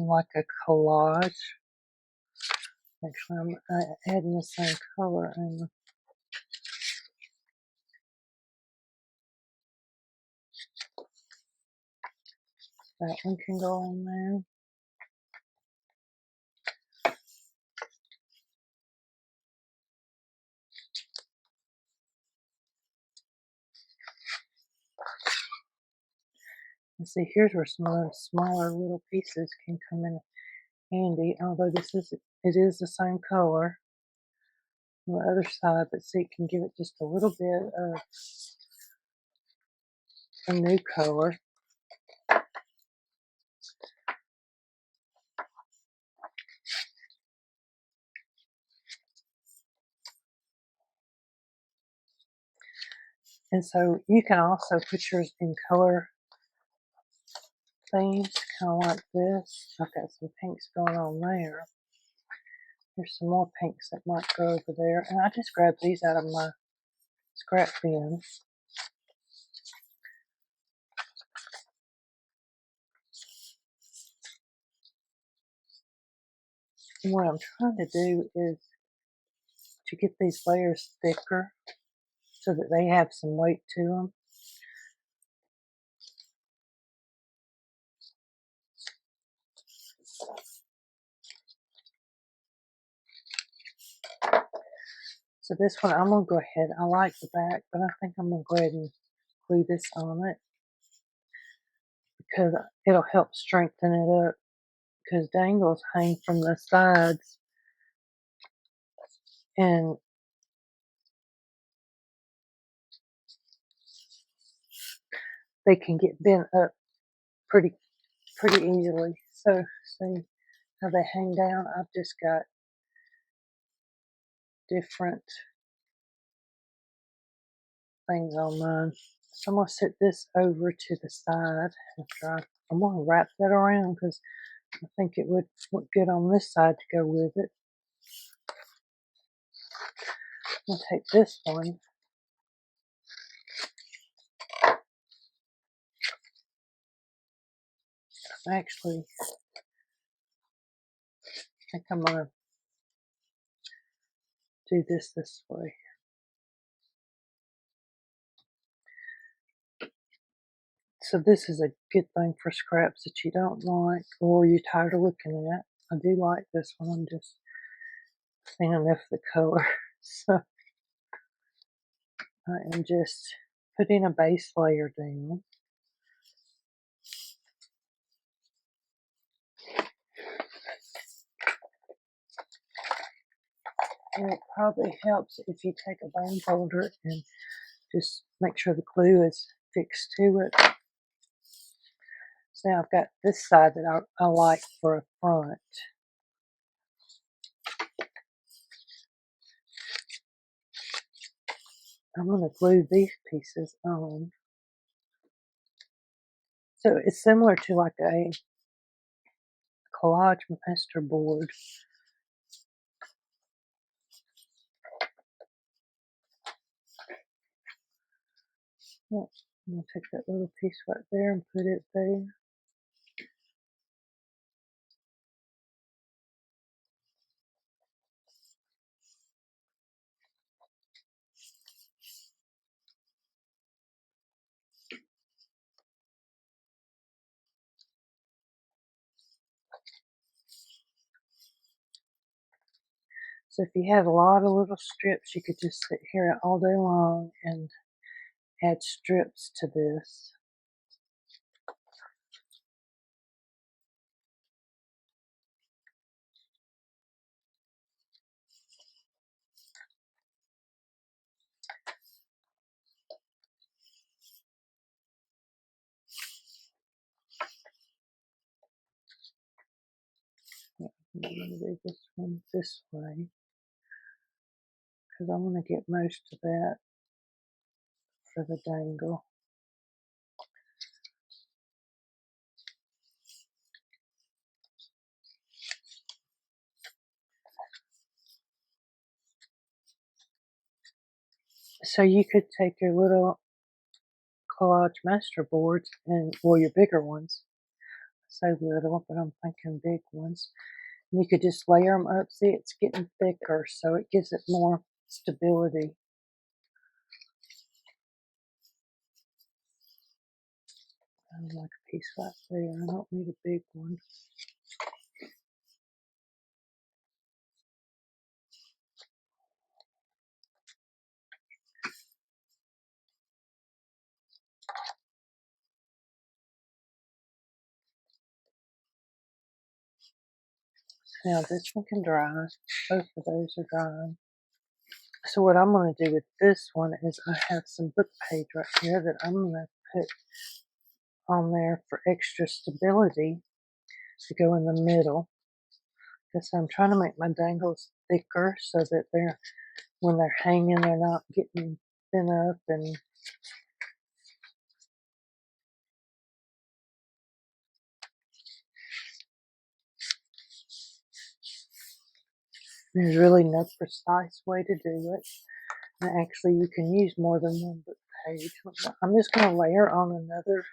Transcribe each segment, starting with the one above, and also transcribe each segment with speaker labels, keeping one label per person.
Speaker 1: like a collage. Actually, I'm adding the same color, and that one can go on there. And see, here's where some of those smaller little pieces can come in handy. Although it is the same color on the other side, but see, it can give it just a little bit of a new color. And so you can also put yours in color themes, kind of like this. I've got some pinks going on there. There's some more pinks that might go over there. And I just grabbed these out of my scrap bin. And what I'm trying to do is to get these layers thicker so that they have some weight to them. So this one, I'm going to go ahead. I like the back, but I think I'm going to go ahead and glue this on it because it'll help strengthen it up, because dangles hang from the sides and they can get bent up pretty easily. So see how they hang down? I've just got different things on mine. So I'm going to set this over to the side after I'm going to wrap that around because I think it would look good on this side to go with it. I'm going to take this one. Actually, I think I'm going to do this way. So this is a good thing for scraps that you don't like or you're tired of looking at. I do like this one. I'm just seeing enough of the color. So I am just putting a base layer down. And it probably helps if you take a bone folder and just make sure the glue is fixed to it. So now I've got this side that I like for a front. I'm going to glue these pieces on. So it's similar to like a collage master board. I'm going to take that little piece right there and put it there. So if you had a lot of little strips, you could just sit here all day long and add strips to this. I'm going to do this one this way because I want to get most of that for the dangle. So you could take your little collage master boards and, well, your bigger ones. so little, but I'm thinking big ones. And you could just layer them up. See, it's getting thicker, so it gives it more stability. I like a piece right there. I don't need a big one. Now this one can dry. Both of those are drying. So what I'm going to do with this one is I have some book page right here that I'm going to put on there for extra stability to go in the middle. Because I'm trying to make my dangles thicker so that they're, when they're hanging, they're not getting thin up. And there's really no precise way to do it. And actually, you can use more than one book page. I'm just going to layer on another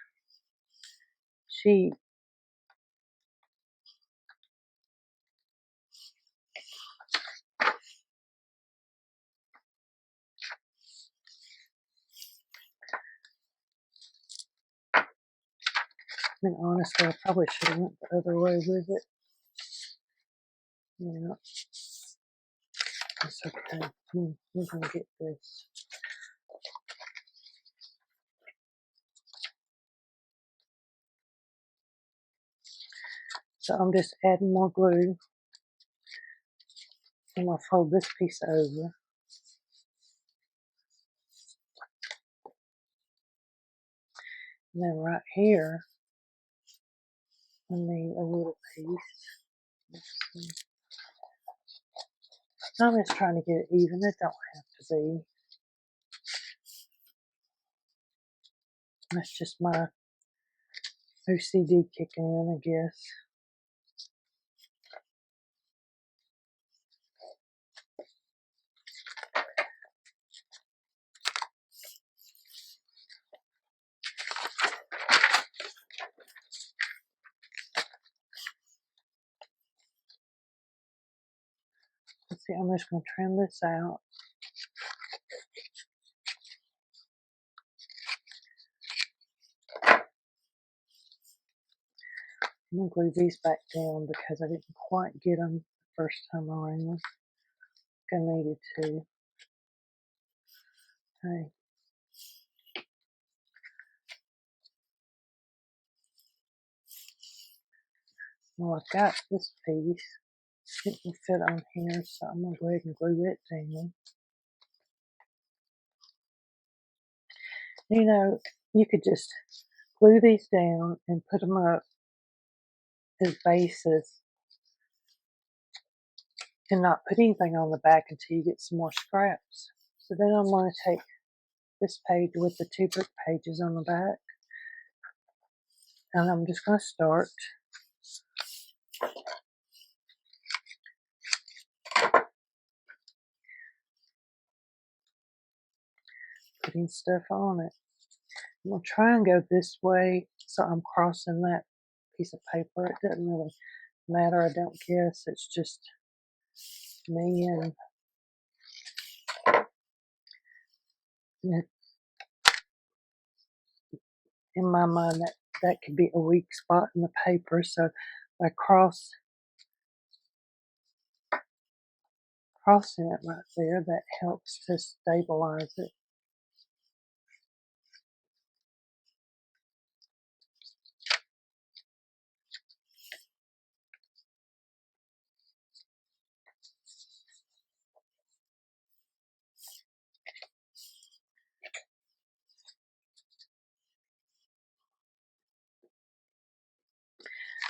Speaker 1: sheet. And honestly, I probably should have went the other way with it. Yeah, that's okay. We're going to get this. So I'm just adding more glue. I'm going to fold this piece over. And then right here, I need a little piece. I'm just trying to get it even. It don't have to be. That's just my OCD kicking in, I guess. Let's see, I'm just going to trim this out. I'm going to glue these back down because I didn't quite get them the first time around. I needed to. Okay. Well, I've got this piece. It will fit on here, so I'm going to go ahead and glue it down. You know, you could just glue these down and put them up as bases and not put anything on the back until you get some more scraps. So then I'm going to take this page with the 2 book pages on the back, and I'm just going to start putting stuff on it. I'm going to try and go this way so I'm crossing that piece of paper. It doesn't really matter, I don't guess. It's just me, and in my mind that could be a weak spot in the paper. So by crossing it right there, that helps to stabilize it.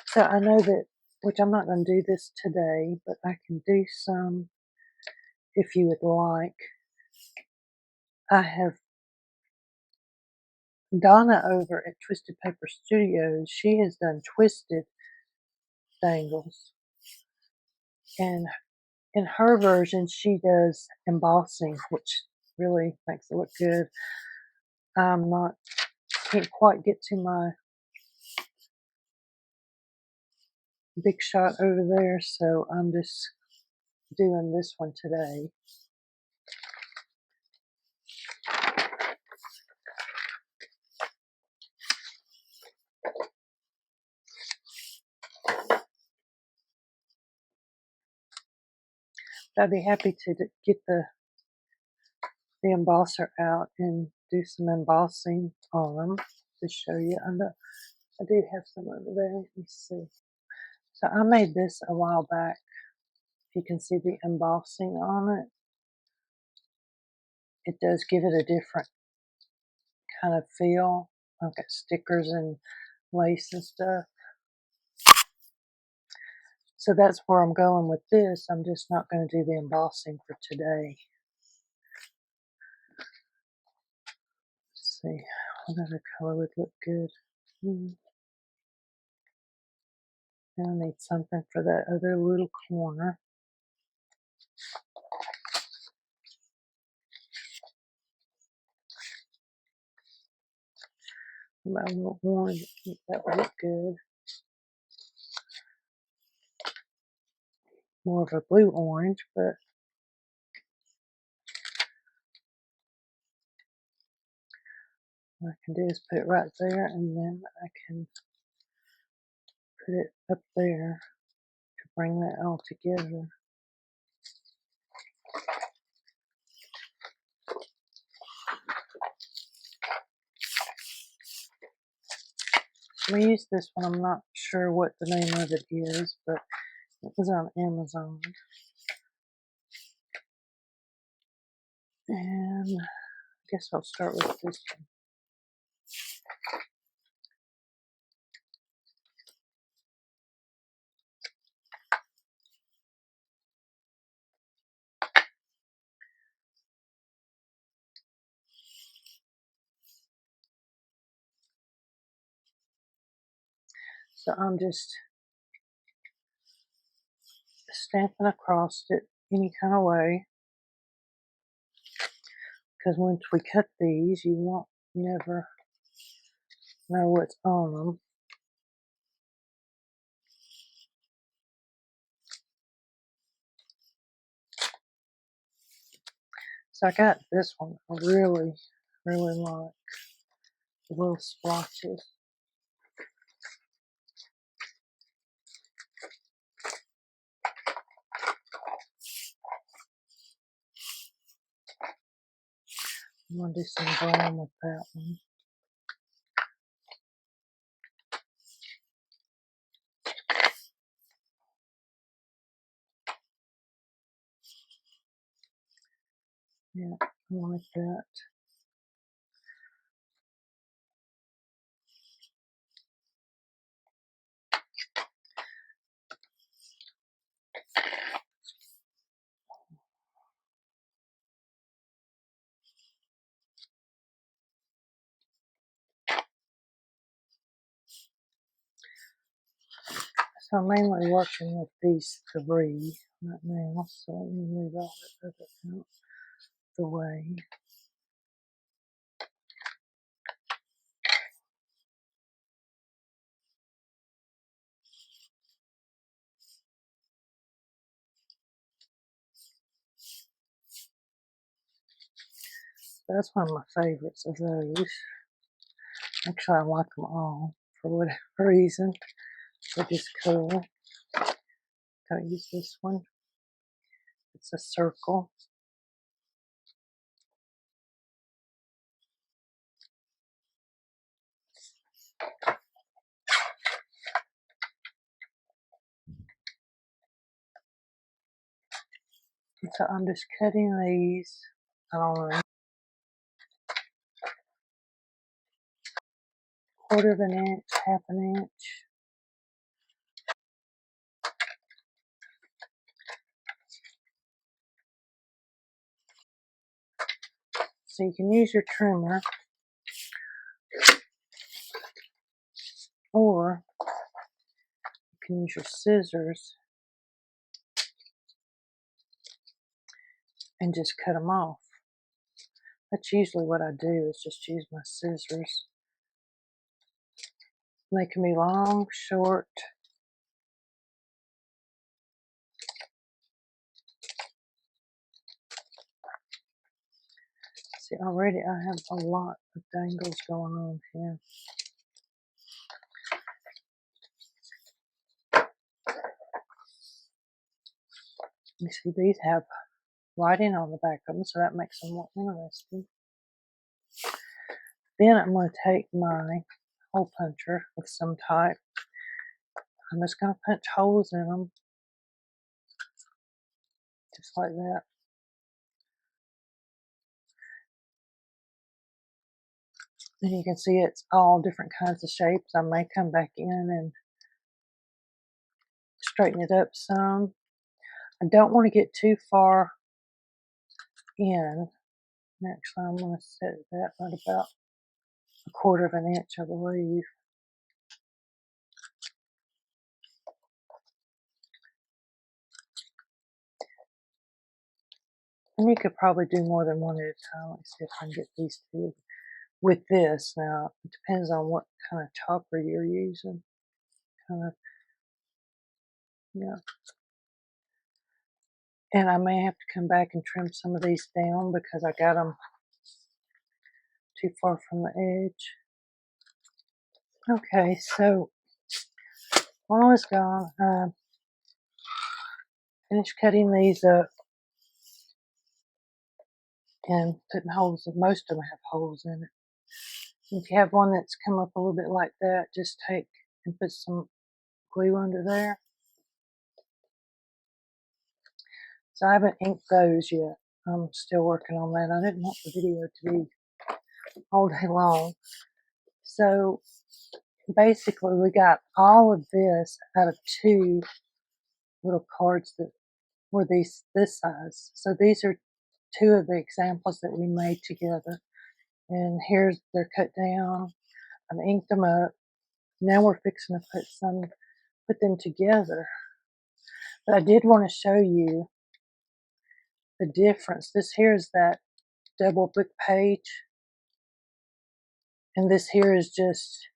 Speaker 1: So I know that, which I'm not going to do this today, but I can do some if you would like. I have Donna over at Twisted Paper Studios. She has done twisted dangles, and in her version, she does embossing, which really makes it look good. Can't quite get to my big shot over there, so I'm just doing this one today. I'd be happy to get the embosser out and do some embossing on them to show you. I do have some over there. Let me see. So I made this a while back. If you can see the embossing on it, it does give it a different kind of feel. I've got stickers and lace and stuff. So that's where I'm going with this. I'm just not going to do the embossing for today. Let's see, what other color would look good? I need something for that other little corner. My little orange, that would look good. More of a blue orange, but what I can do is put it right there, and then I can put it up there to bring that all together. We use this one. I'm not sure what the name of it is, but it was on Amazon. And I guess I'll start with this one. So I'm just stamping across it any kind of way, because once we cut these, you won't never know what's on them. So I got this one. I really, really like the little splotches. I'm going to do some brown with that one. Yeah, I like that. So I'm mainly working with these three right now, so let me move all that other out the way. That's one of my favorites of those. Actually, I like them all for whatever reason. They're just cool. Gotta use this one. It's a circle. So I'm just cutting these, I don't know, quarter of an inch, half an inch. So you can use your trimmer, or you can use your scissors and just cut them off. That's usually what I do, is just use my scissors. They can be long, short, See, already I have a lot of dangles going on here. You see, these have writing on the back of them, so that makes them more interesting. Then I'm going to take my hole puncher of some type. I'm just going to punch holes in them, just like that. And you can see it's all different kinds of shapes. I may come back in and straighten it up some. I don't want to get too far in. Actually, I'm going to set that right about 1/4 of an inch, I believe. And you could probably do more than one at a time. Let's see if I can get these two. With this, now, it depends on what kind of chopper you're using. Kind of, yeah. And I may have to come back and trim some of these down because I got them too far from the edge. Okay, so while I was gone, finished cutting these up and putting holes in. Most of them have holes in it. If you have one that's come up a little bit like that, just take and put some glue under there. So I haven't inked those yet. I'm still working on that. I didn't want the video to be all day long. So basically we got all of this out of 2 little cards that were this size. So these are 2 of the examples that we made together. And here's, they're cut down. I've inked them up. Now we're fixing to put them together. But I did want to show you the difference. This here is that double book page. And this here is just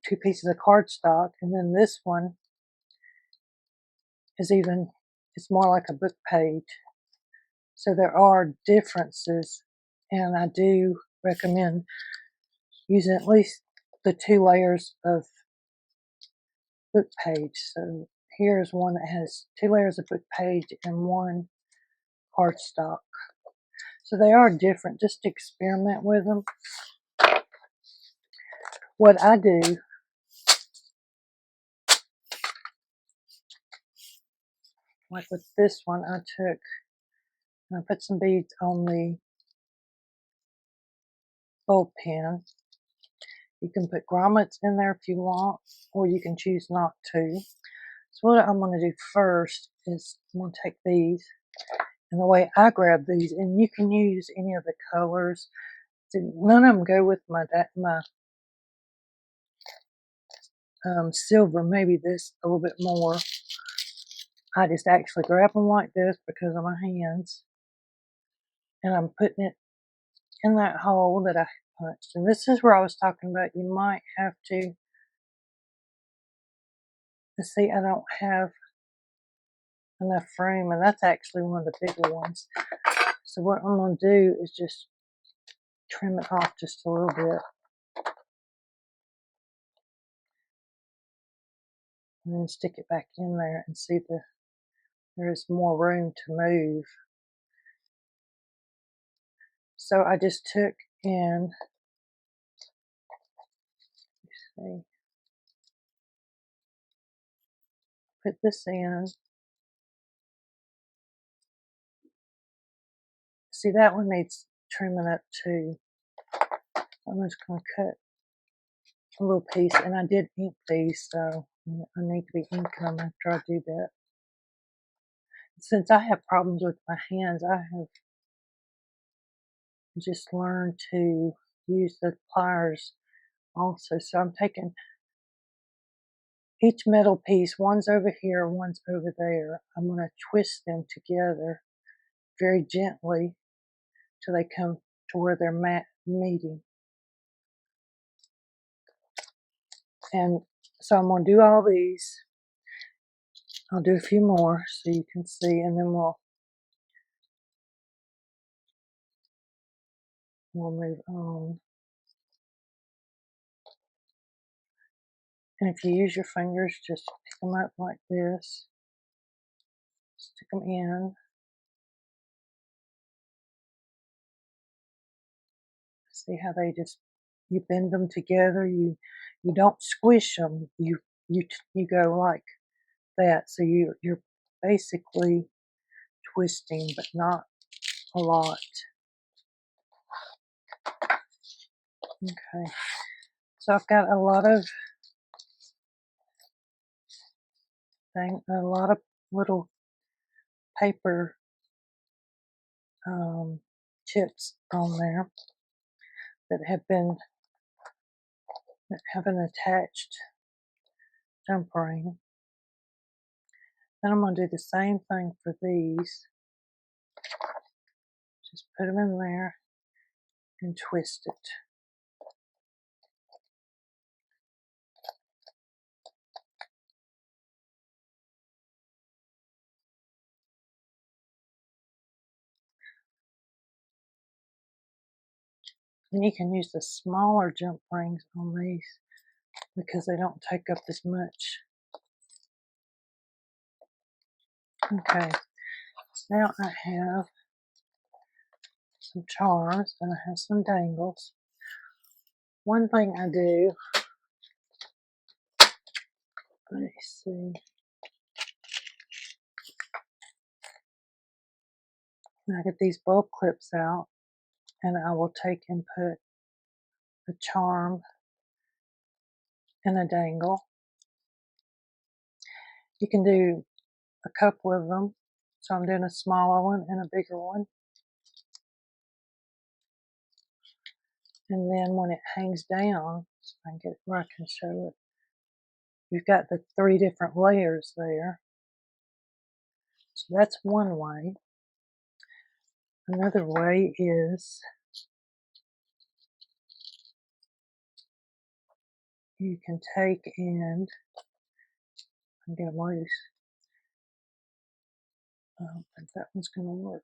Speaker 1: 2 pieces of cardstock. And then this one is it's more like a book page. So there are differences. And I do recommend using at least the 2 layers of book page. So here's one that has 2 layers of book page and 1 cardstock. So they are different. Just experiment with them. What I do, like with this one, I put some beads on the bulb pin. You can put grommets in there if you want, or you can choose not to. So what I'm going to do first is I'm going to take these, and the way I grab these, and you can use any of the colors. None of them go with my silver, maybe this a little bit more. I just actually grab them like this because of my hands, and I'm putting it in that hole that I punched. And this is where I was talking about you might have to, see, I don't have enough room, and that's actually one of the bigger ones. So what I'm going to do is just trim it off just a little bit. And then stick it back in there and see there's more room to move. So I just took and, see, put this in. See, that one needs trimming up too. I'm just going to cut a little piece, and I did ink these, so I need to be inking them after I do that. Since I have problems with my hands, I have just learned to use the pliers also. So I'm taking each metal piece, one's over here, one's over there. I'm going to twist them together very gently till they come to where they're meeting. And so I'm going to do all these. I'll do a few more so you can see, and then we'll We'll move on. And if you use your fingers, just pick them up like this, stick them in. See how they just, you bend them together. You don't squish them. You go like that. So you're basically twisting, but not a lot. Okay. So I've got a lot of little paper chips on there that have an attached jump ring. Then I'm going to do the same thing for these. Just put them in there and twist it. And you can use the smaller jump rings on these because they don't take up as much. Okay, now I have some charms and I have some dangles. One thing I do, let me see, I get these bulb clips out and I will take and put a charm and a dangle. You can do a couple of them. So I'm doing a smaller one and a bigger one. And then when it hangs down, so I can get it where I can show it, you've got the 3 different layers there. So that's one way. Another way is you can take and get them loose. I don't think that one's going to work.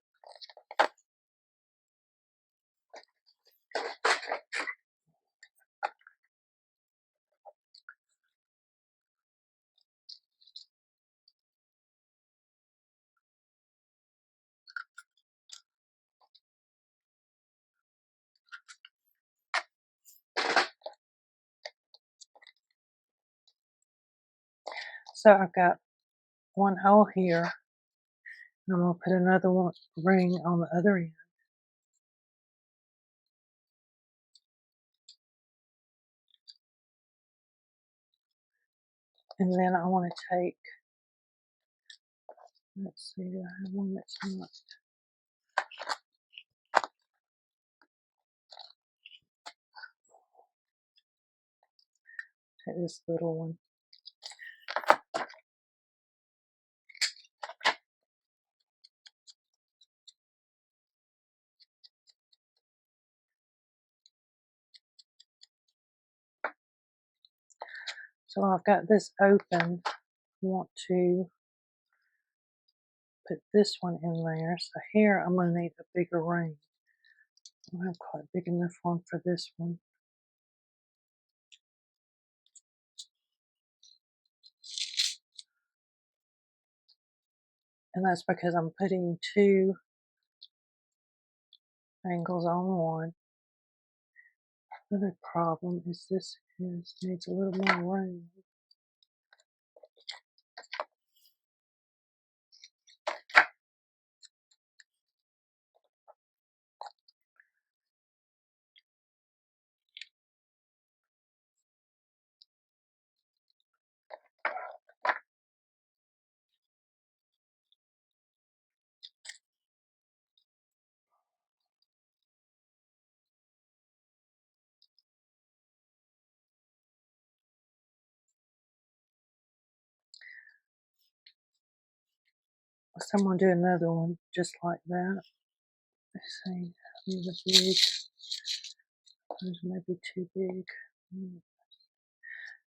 Speaker 1: So I've got one hole here, and I'm going to put another ring on the other end. And then I want to take, let's see, do I have one that's not? Take this little one. So I've got this open. I want to put this one in there. So here I'm going to need a bigger ring. I don't have quite big enough one for this one. And that's because I'm putting 2 angles on one. Another problem is this needs a little more room. So I'm going to do another one just like that. Let's see, these are big. Those may be too big.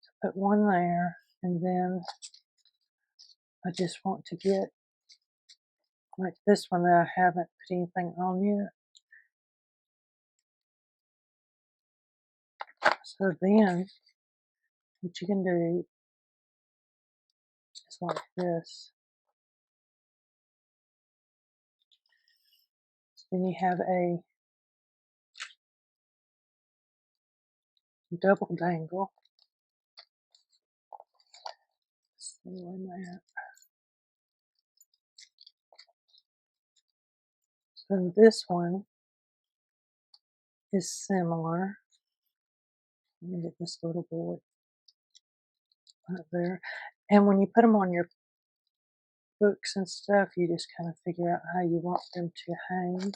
Speaker 1: So put one there, and then I just want to get like this one that I haven't put anything on yet. So then, what you can do is like this. So then you have a double dangle. Let's see where am I at. So this one is similar. Let me get this little boy right there. And when you put them on your books and stuff, you just kind of figure out how you want them to hang.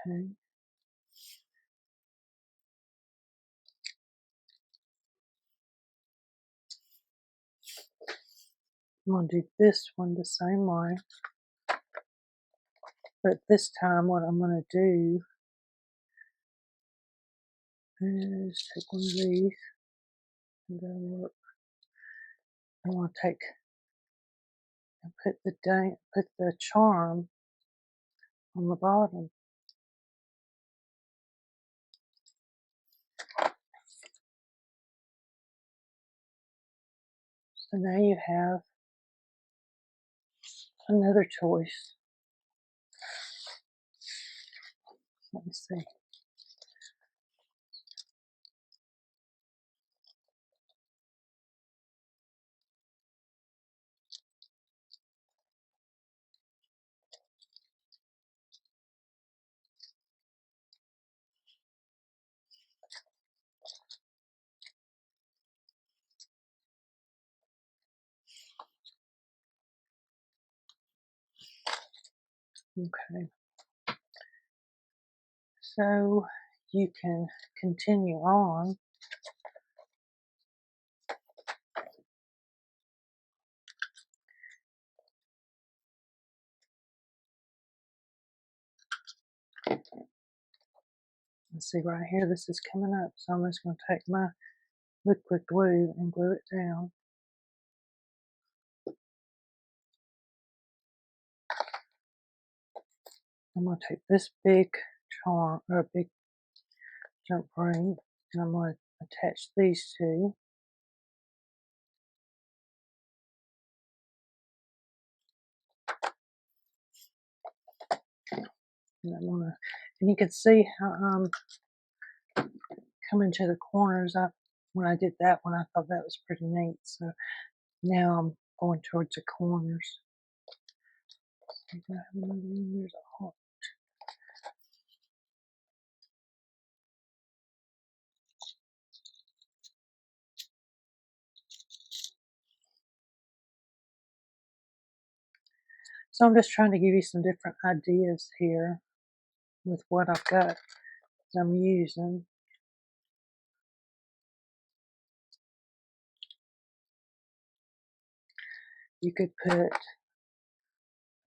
Speaker 1: Okay. I'm going to do this one the same way. But this time what I'm going to do is take one of these and go work. I want to take and put the charm on the bottom. So now you have another choice. Let me see. Okay. So you can continue on. Let's see right here, this is coming up. So I'm just going to take my liquid glue and glue it down. I'm going to take this big charm, or big jump ring, and I'm going to attach these two. And I'm gonna, and you can see how coming to the corners. When I did that one, I thought that was pretty neat. So now I'm going towards the corners. There's a hole. So I'm just trying to give you some different ideas here with what I've got that I'm using. You could put a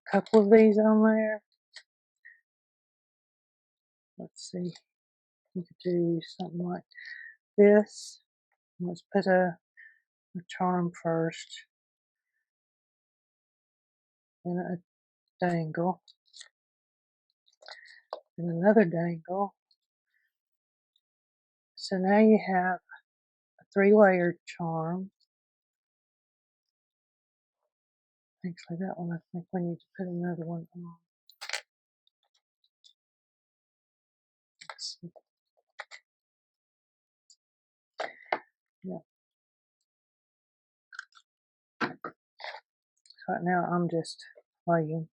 Speaker 1: couple of these on there. Let's see. You could do something like this. Let's put a charm first, then a dangle, and another dangle. So now you have a 3-layered charm. Actually, that one, I think we need to put another one on. Let's see. Yeah. So right now I'm just playing.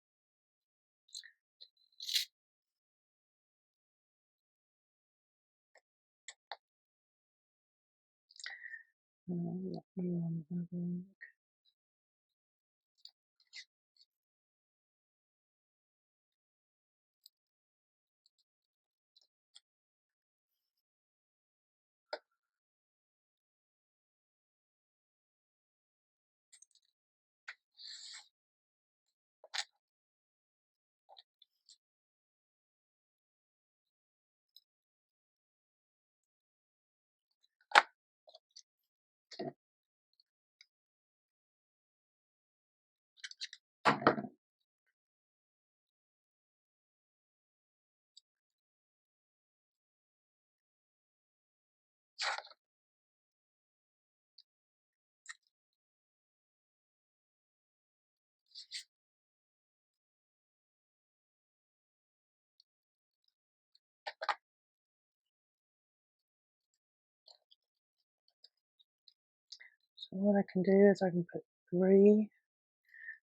Speaker 1: So what I can do is I can put 3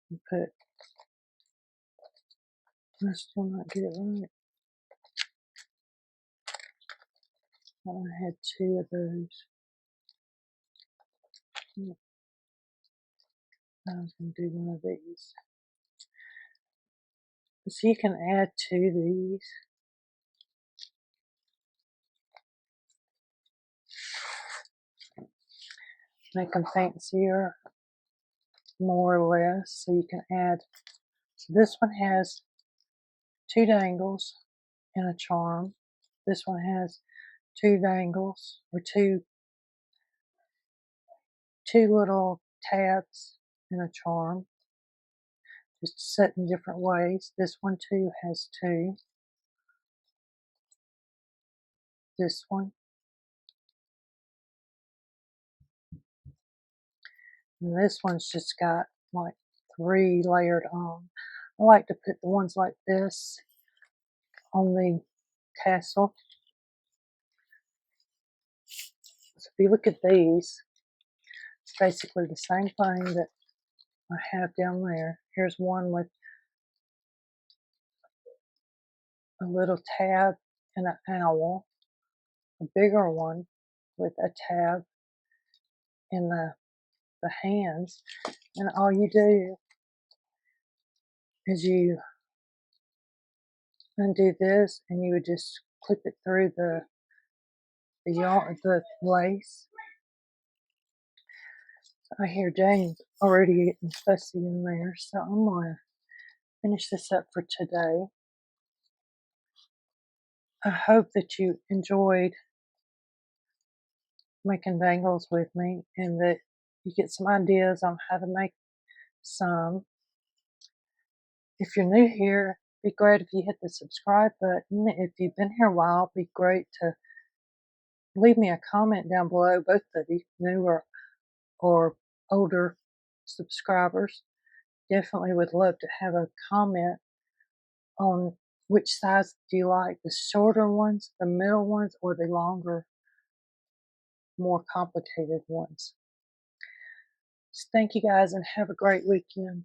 Speaker 1: and put, I still not get it right. I had 2 of those. I was going to do one of these. So you can add to these. Make them fancier, more or less, so you can add. So this one has 2 dangles and a charm. This one has 2 dangles, or two little tabs and a charm, just set in different ways. This one too has 2. This one. And this one's just got like 3 layered on. I like to put the ones like this on the tassel. So if you look at these, it's basically the same thing that I have down there. Here's one with a little tab and an owl. A bigger one with a tab in the hands. And all you do is you undo this and you would just clip it through the yarn, the lace. I hear James already getting fussy in there, so I'm gonna finish this up for today. I hope that you enjoyed making dangles with me and that you get some ideas on how to make some. If you're new here, it'd be great if you hit the subscribe button. If you've been here a while, it'd be great to leave me a comment down below, both of you, newer or older subscribers. Definitely would love to have a comment on which size do you like, the shorter ones, the middle ones, or the longer, more complicated ones. So thank you guys and have a great weekend.